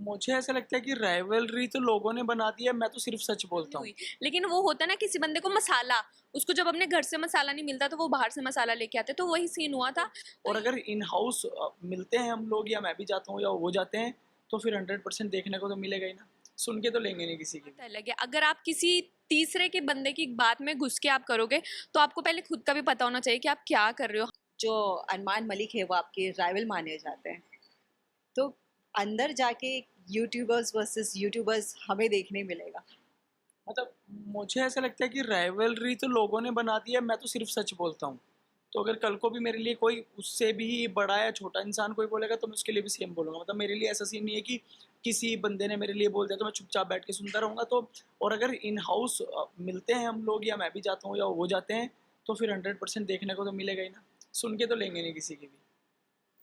मुझे ऐसा लगता है कि राइवलरी तो लोगों ने बना दी है, मैं तो सिर्फ सच बोलता हूँ। हुई। लेकिन वो होता है ना, किसी बंदे को मसाला, उसको जब अपने घर से मसाला नहीं मिलता तो वो बाहर से मसाला लेके आते, तो वही सीन हुआ था। तो और अगर इन हाउस मिलते हैं हम लोग, या मैं भी जाता हूँ या वो जाते हैं, तो फिर 100% देखने को तो मिलेगा ही ना। सुन के तो लेंगे नहीं किसी की बात भी। अलग है, अगर आप किसी तीसरे के बंदे की बात में घुस के आप करोगे, तो आपको पहले खुद का भी पता होना चाहिए कि आप क्या कर रहे हो। जो अरमान मलिक है वो आपके राइवल माने जाते हैं, तो अंदर जाके यूट्यूबर्स वर्सेस यूट्यूबर्स हमें देखने मिलेगा। मतलब मुझे ऐसा लगता है कि राइवलरी तो लोगों ने बना दी है, मैं तो सिर्फ सच बोलता हूँ। तो अगर कल को भी मेरे लिए कोई उससे भी बड़ा या छोटा इंसान कोई बोलेगा, तो मैं उसके लिए भी सेम बोलूँगा। मतलब मेरे लिए ऐसा सीन नहीं है कि किसी बंदे ने मेरे लिए बोल दिया तो मैं चुपचाप बैठ के सुनता रहूँगा। तो और अगर इन हाउस मिलते हैं हम लोग, या मैं भी जाता हूँ या वो जाते हैं, तो फिर 100% देखने को तो मिलेगा ही ना। सुन के तो लेंगे नहीं किसी की भी।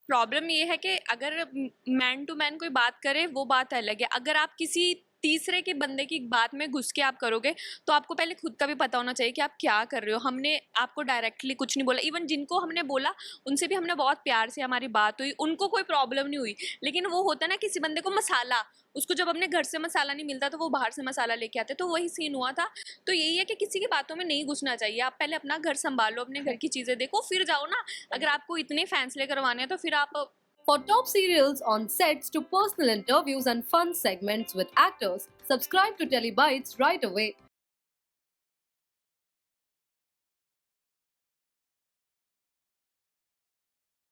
प्रॉब्लम ये है कि अगर मैन टू मैन कोई बात करे वो बात अलग है, अगर आप किसी तीसरे के बंदे की बात में घुस के आप करोगे, तो आपको पहले खुद का भी पता होना चाहिए कि आप क्या कर रहे हो। हमने आपको डायरेक्टली कुछ नहीं बोला, इवन जिनको हमने बोला उनसे भी हमने बहुत प्यार से हमारी बात हुई, उनको कोई प्रॉब्लम नहीं हुई। लेकिन वो होता है ना, किसी बंदे को मसाला, उसको जब अपने घर से मसाला नहीं मिलता तो वो बाहर से मसाला लेके आते, तो वही सीन हुआ था। तो यही है कि किसी की बातों में नहीं घुसना चाहिए, आप पहले अपना घर संभालो, अपने घर की चीजें देखो, फिर जाओ ना। अगर आपको इतने फैसले करवाने हैं तो फिर आप For top serials on sets to personal interviews and fun segments with actors, subscribe to Telebytes right away.